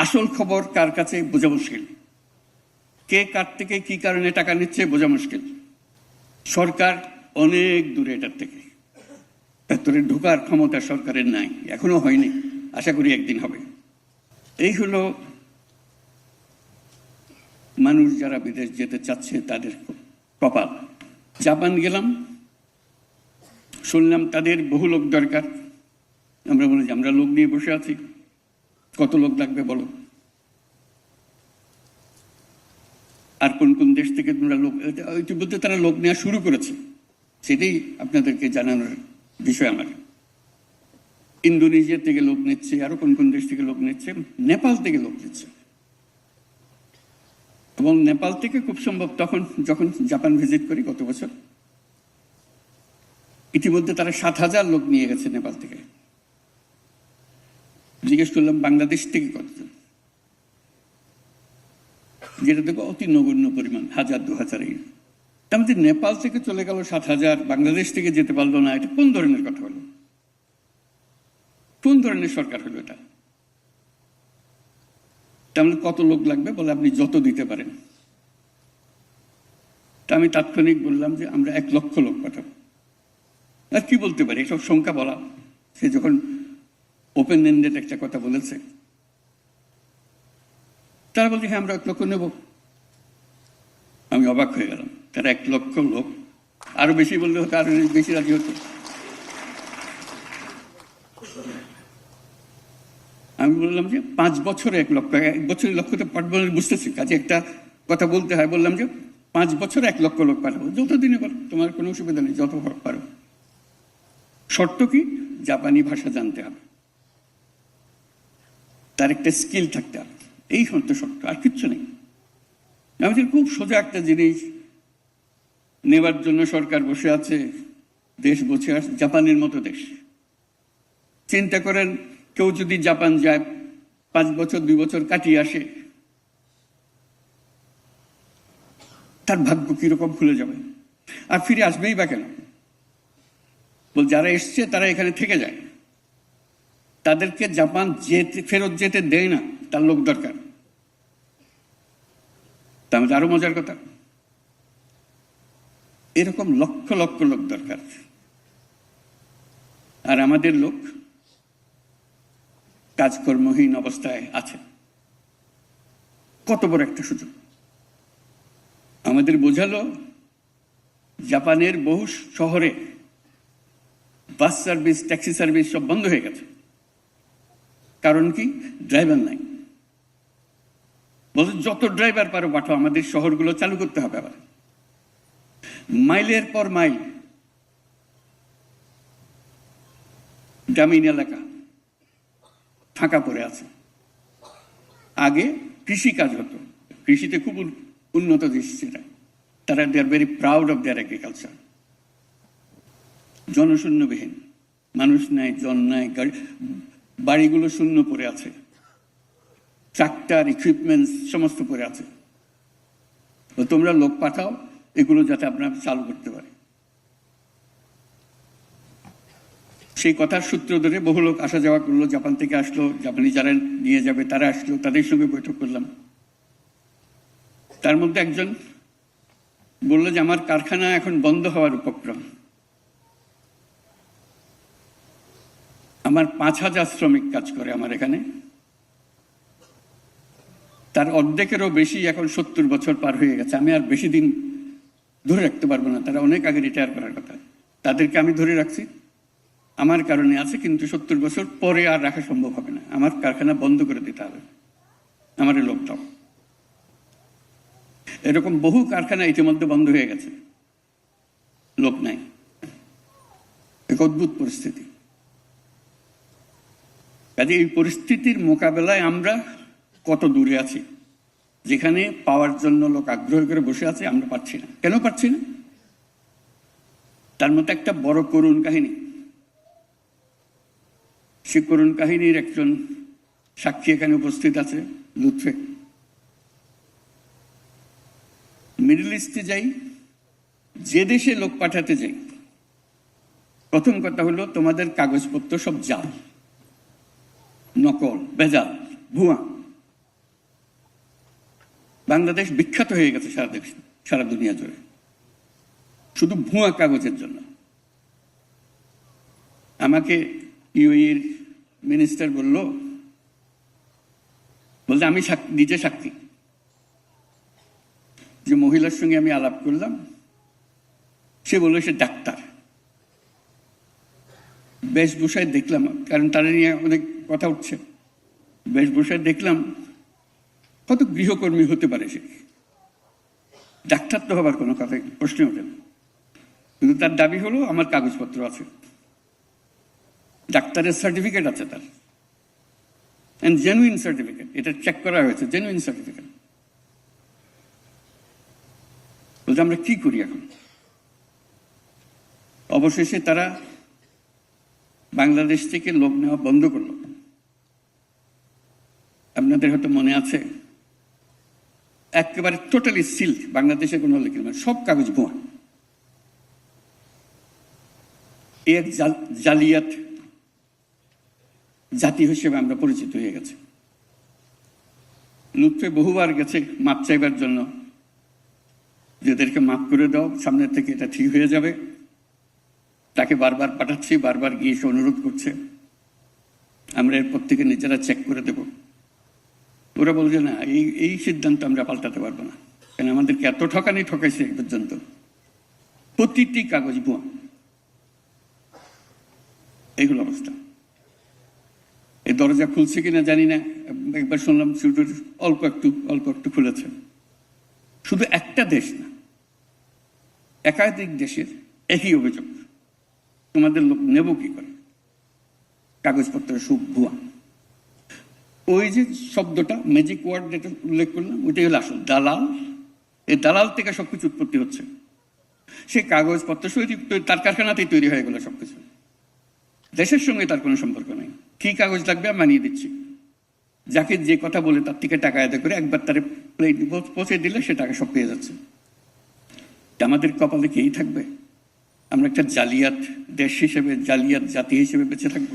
আসল খবর কার কাছে বোঝা মুশকিল, কে কার থেকে কি কারণে টাকা নিচ্ছে বোঝা মুশকিল। সরকার অনেক দূরে এটার থেকে, ভেতরে ঢোকার ক্ষমতা সরকারের নাই, এখনো হয়নি, আশা করি একদিন হবে। এই হলো মানুষ যারা বিদেশ যেতে চাচ্ছে তাদের কপাল। জাপান গেলাম, শুনলাম তাদের বহু লোক দরকার। আমরা বলি যে আমরা লোক নিয়ে বসে আছি, কত লোক লাগবে বলো। আর কোন কোন দেশ থেকে তোমরা লোক, ইতিমধ্যে তারা লোক নেওয়া শুরু করেছে, সেটাই আপনাদেরকে জানানোর বিষয় আমার। ইন্দোনেশিয়া থেকে লোক নিচ্ছে, আরো কোন কোন দেশ থেকে লোক নিচ্ছে, নেপাল থেকে লোক নিচ্ছে। এবং নেপাল থেকে খুব সম্ভব তখন যখন জাপান ভিজিট করি গত বছর, ইতিমধ্যে তারা 7,000 লোক নিয়ে গেছে নেপাল থেকে। জিজ্ঞেস করলাম বাংলাদেশ থেকে কতজন, যেটা দেখো অতি নগণ্য পরিমাণ, 1,000-2,000। তার মধ্যে নেপাল থেকে চলে গেল 7,000, বাংলাদেশ থেকে যেতে পারলো না। এটা কোন ধরনের কথা হলো? কোন ধরনের সরকার হলো এটা? তাহলে কত লোক লাগবে বলে আপনি যত দিতে পারেন। তা আমি তাৎক্ষণিক বললাম যে আমরা 1 লক্ষ লোক পাঠাবো। আর কি বলতে পারি, এসব সংখ্যা বলা। সে যখন ওপেন এন্ডেড একটা কথা বলেছে, তারা বলছে হ্যাঁ আমরা 1 লক্ষ নেব। আমি অবাক হয়ে গেলাম, তারা 1 লক্ষ লোক, আরো বেশি বললে হতো, আরো বেশি রাজি হতো। আমি বললাম যে 5 বছরে 1 লক্ষ, 1 বছরের লক্ষ্যতে পাঠবো বুঝতেছি, কাজে একটা কথা বলতে হয়। বললাম যে 5 বছরে 1 লক্ষ লোক পাঠাবো, যতদিনে পারো, তোমার কোনো অসুবিধা নেই, যত পারো। শর্ত কি? জাপানি ভাষা জানতে হবে, তার একটা স্কিল থাকতে হবে, এই শর্ত, আর কিচ্ছু নেই। আমাদের খুব সোজা একটা জিনিস নেবার জন্য সরকার বসে আছে, দেশ বসে আছে, জাপানের মতো দেশ। চিন্তা করেন কেউ যদি জাপান যায়, 5 বছর 2 বছর কাটিয়ে আসে, তার ভাগ্য কিরকম খুলে যাবে। আর ফিরে আসবেই বা কেন? বল যারা এসছে তারা এখানে থেকে যায়, তাদেরকে জাপান ফেরত যেতে দেয় না, তার লোক দরকার। তাহলে আরো মজার কথা, এরকম লক্ষ লক্ষ লোক দরকার। আর আমাদের লোক কাজকর্মহীন অবস্থায় আছে। কত বড় একটা সুযোগ আমাদের। বোঝালো জাপানের বহু শহরে বাস সার্ভিস, ট্যাক্সি সার্ভিস সব বন্ধ হয়ে গেছে। কারণ কি? ড্রাইভার নাই। বলছে যত ড্রাইভার পারো পাঠাও, আমাদের শহরগুলো চালু করতে হবে। আবার মাইলের পর মাইল গ্রামীণ এলাকা ফাঁকা পড়ে আছে। আগে কৃষি কাজ হতো, কৃষিতে খুব উন্নত দেশ সেটা, তারা they are very proud of their agriculture. জনশূন্যবিহীন, মানুষ নাই, জন নাই, বাড়িগুলো শূন্য পড়ে আছে, ট্রাক্টর ইকুইপমেন্টস সমস্ত পড়ে আছে। তোমরা লোক পাঠাও এগুলো যাতে আপনারা চালু করতে পারে। সেই কথার সূত্র ধরে বহু লোক আসা যাওয়া করলো, জাপান থেকে আসলো, জাপানি যারা নিয়ে যাবে তারা আসলো, তাদের সঙ্গে বৈঠক করলাম। তার মধ্যে একজন বললো যে আমার কারখানা এখন বন্ধ হওয়ার উপক্রম, আমার 5,000 শ্রমিক কাজ করে আমার এখানে, তার অর্ধেকেরও বেশি এখন 70 বছর পার হয়ে গেছে, আমি আর বেশি দিন ধরে রাখতে পারবো না, তারা অনেক আগে রিটায়ার করার কথা। তাদেরকে আমি ধরে রাখছি, আমার কারণে আছে, কিন্তু 70 বছর পরে আর রাখা সম্ভব হবে না, আমার কারখানা বন্ধ করে দিতে হবে, আমার লোক দাও। এরকম বহু কারখানা ইতিমধ্যে বন্ধ হয়ে গেছে, লোক নাই। এক অদ্ভুত পরিস্থিতি। কাজে এই পরিস্থিতির মোকাবেলায় আমরা কত দূরে আছি, যেখানে পাওয়ার জন্য লোক আগ্রহ করে বসে আছে, আমরা পাচ্ছি না। কেন পাচ্ছি না? তার মধ্যে একটা বড় করুণ কাহিনী। সে করুণ কাহিনীর একজন সাক্ষী এখানে উপস্থিত আছে, লুৎফে। মিডল ইস্টে যাই, যে দেশে লোক পাঠাতে যাই, প্রথম কথা হলো তোমাদের কাগজপত্র সব জাল, নকল, বেজাল, ভুয়া। বাংলাদেশ বিখ্যাত হয়ে গেছে সারা দুনিয়া জুড়ে শুধু ভুয়া কাগজের জন্য। আমাকে ইউএইর মিনিস্টার বলতে আমি নিজে সাক্ষী, যে মহিলার সঙ্গে আমি আলাপ করলাম, সে বলল সে ডাক্তার। বেশভূষায় দেখলাম, কারণ তারা নিয়ে অনেক কথা উঠছে, বেশভূষায় দেখলাম কত গৃহকর্মী হতে পারে সে, ডাক্তার তো হবার কোনো কথা প্রশ্ন ওঠে না। কিন্তু তার দাবি হলো আমার কাগজপত্র আছে, ডাক্তারের সার্টিফিকেট আছে তার, এন্ড জেনুইন সার্টিফিকেট, এটা চেক করা হয়েছে, জেনুইন সার্টিফিকেট। বলতে আমরা কি করি এখন? অবশেষে তারা বাংলাদেশ থেকে লোক নেওয়া বন্ধ করলো। আপনাদের হয়তো মনে আছে, একেবারে টোটালি সিল, বাংলাদেশে কোনো লিখিত মানে সব কাগজ ভুয়া। এক জালিয়াত জাতি হিসেবে আমরা পরিচিত হয়ে গেছে। লুৎফে বহুবার গেছে মাপ চাইবার জন্য, যেদেরকে মাফ করে দাও, সামনে থেকে এটা ঠিক হয়ে যাবে। তাকে বারবার পাঠাচ্ছি, বারবার গিয়ে এসে অনুরোধ করছে, আমরা এরপর থেকে নিজেরা চেক করে দেব। ওরা বলছে না, এই সিদ্ধান্ত আমরা পাল্টাতে পারবো না, কারণ আমাদেরকে এত ঠকাইছে এই পর্যন্ত, প্রতিটি কাগজ ভুয়া। এইগুলো অবস্থা। এই দরজা খুলছে কিনা জানি না, একবার শুনলাম অল্প একটু খুলেছে। শুধু একটা দেশ না, একাধিক দেশের একই অভিযোগ, তোমাদের লোক নেব কি করে, কাগজপত্র সব ভুয়া। ওই যে শব্দটা ম্যাজিক ওয়ার্ড যেটা উল্লেখ করলাম, ওইটাই হলো আসল দালাল। এই দালাল থেকে সবকিছু উৎপত্তি হচ্ছে। সে কাগজপত্র তার কারখানাতেই তৈরি হয়ে গেল সবকিছু, দেশের সঙ্গে তার কোনো সম্পর্ক নেই। কি কাগজ লাগবে আমি বানিয়ে দিচ্ছি, যাকে যে কথা বলে তার থেকে টাকা আদায় করে একবার তার প্লেট পৌঁছে দিলে সে টাকা সব পেয়ে যাচ্ছে। আমাদের কপালে কি এই থাকবে? আমরা একটা জালিয়াত দেশ হিসেবে, জালিয়াত জাতি হিসেবে বেঁচে থাকবো?